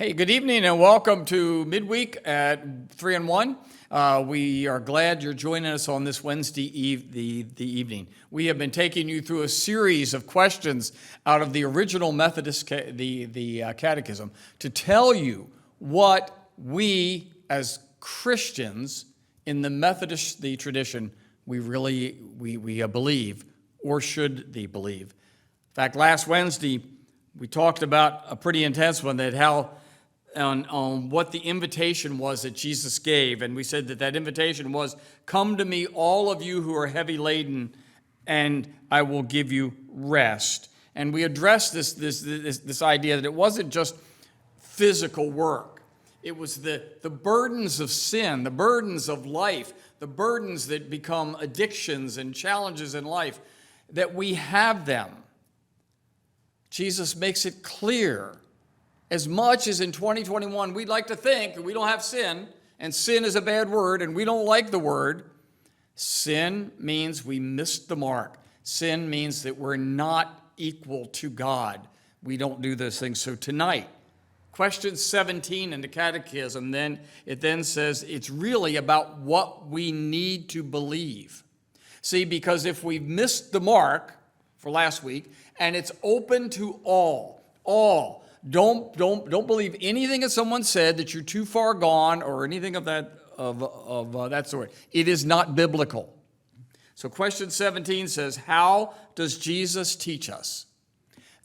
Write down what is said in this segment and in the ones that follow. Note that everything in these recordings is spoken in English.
Hey, good evening and welcome to Midweek at 3 and 1. We are glad you're joining us on this Wednesday evening. We have been taking you through a series of questions out of the original Methodist Catechism to tell you what we as Christians in the Methodist tradition we believe or should believe. In fact, last Wednesday we talked about a pretty intense one on what the invitation was that Jesus gave. And we said that invitation was, come to me, all of you who are heavy laden, and I will give you rest. And we addressed this idea that it wasn't just physical work. It was the burdens of sin, the burdens of life, the burdens that become addictions and challenges in life, that we have them. Jesus makes it clear. As much as in 2021 we'd like to think that we don't have sin, and sin is a bad word, and we don't like the word, sin means we missed the mark. Sin means that we're not equal to God. We don't do those things. So tonight, question 17 in the Catechism, it says it's really about what we need to believe. See, because if we've missed the mark for last week, and it's open to all. Don't believe anything that someone said that you're too far gone or anything of that sort. It is not biblical. So question 17 says, how does Jesus teach us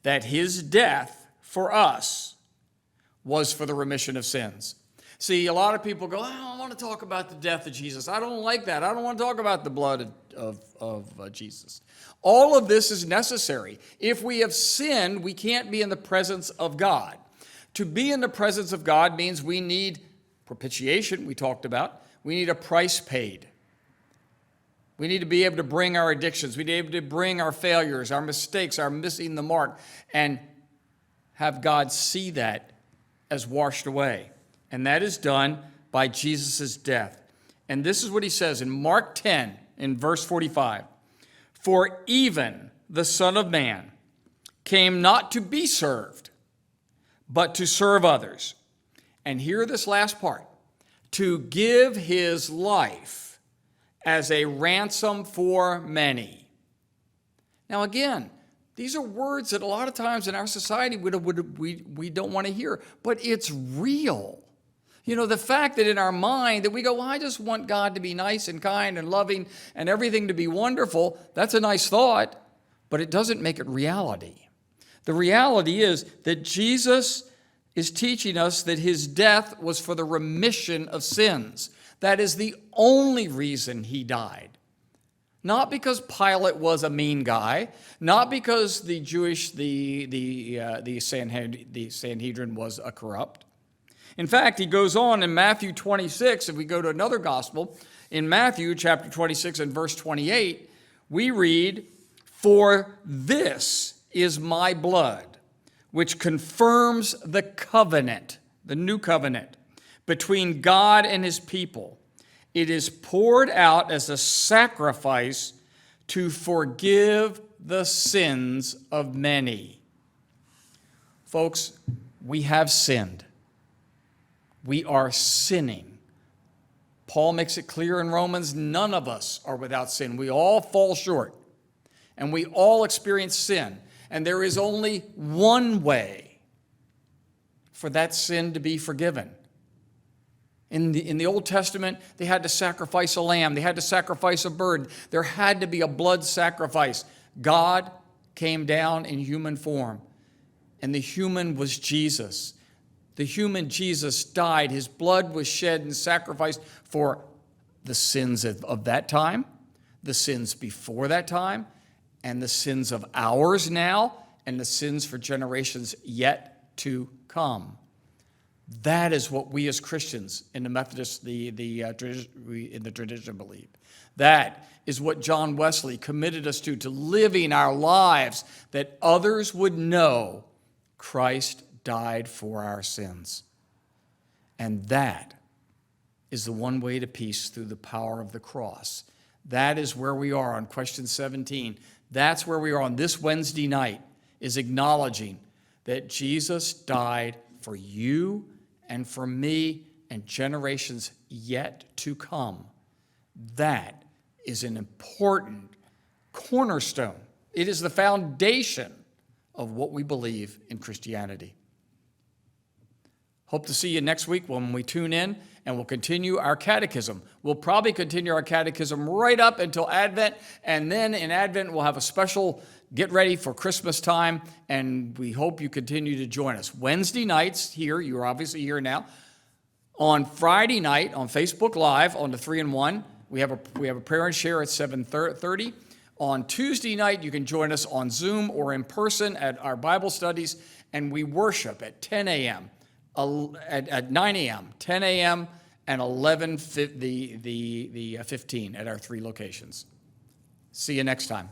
that his death for us was for the remission of sins? See, a lot of people go, I don't want to talk about the death of Jesus. I don't like that. I don't want to talk about the blood of Jesus. All of this is necessary. If we have sinned, we can't be in the presence of God. To be in the presence of God means we need propitiation, we talked about. We need a price paid. We need to be able to bring our addictions. We need to be able to bring our failures, our mistakes, our missing the mark, and have God see that as washed away. And that is done by Jesus' death. And this is what he says in Mark 10, in verse 45. For even the Son of Man came not to be served, but to serve others. And hear this last part, to give his life as a ransom for many. Now again, these are words that a lot of times in our society we don't want to hear, but it's real. You know, the fact that in our mind that we go, well, I just want God to be nice and kind and loving and everything to be wonderful, that's a nice thought, but it doesn't make it reality. The reality is that Jesus is teaching us that his death was for the remission of sins. That is the only reason he died. Not because Pilate was a mean guy, not because the Sanhedrin was a corrupt. In fact, he goes on in Matthew 26, if we go to another gospel, in Matthew chapter 26 and verse 28, we read, for this is my blood, which confirms the covenant, the new covenant, between God and his people. It is poured out as a sacrifice to forgive the sins of many. Folks, we have sinned. We are sinning. Paul makes it clear in Romans, none of us are without sin. We all fall short, and we all experience sin. And there is only one way for that sin to be forgiven. In the Old Testament, they had to sacrifice a lamb. They had to sacrifice a bird. There had to be a blood sacrifice. God came down in human form, and the human was Jesus. The human Jesus died. His blood was shed and sacrificed for the sins of that time, the sins before that time, and the sins of ours now, and the sins for generations yet to come. That is what we as Christians in the Methodist, in the tradition believe. That is what John Wesley committed us to living our lives that others would know Christ died for our sins. And that is the one way to peace through the power of the cross. That is where we are on question 17. That's where we are on this Wednesday night, is acknowledging that Jesus died for you and for me and generations yet to come. That is an important cornerstone. It is the foundation of what we believe in Christianity. Hope to see you next week when we tune in and we'll continue our catechism. We'll probably continue our catechism right up until Advent, and then in Advent we'll have a special get ready for Christmas time, and we hope you continue to join us. Wednesday nights here, you're obviously here now. On Friday night on Facebook Live on the 3-in-1, we have a prayer and share at 7:30. On Tuesday night, you can join us on Zoom or in person at our Bible studies, and we worship at 10 a.m., at 9 a.m., 10 a.m., and 11:15 at our 3 locations. See you next time.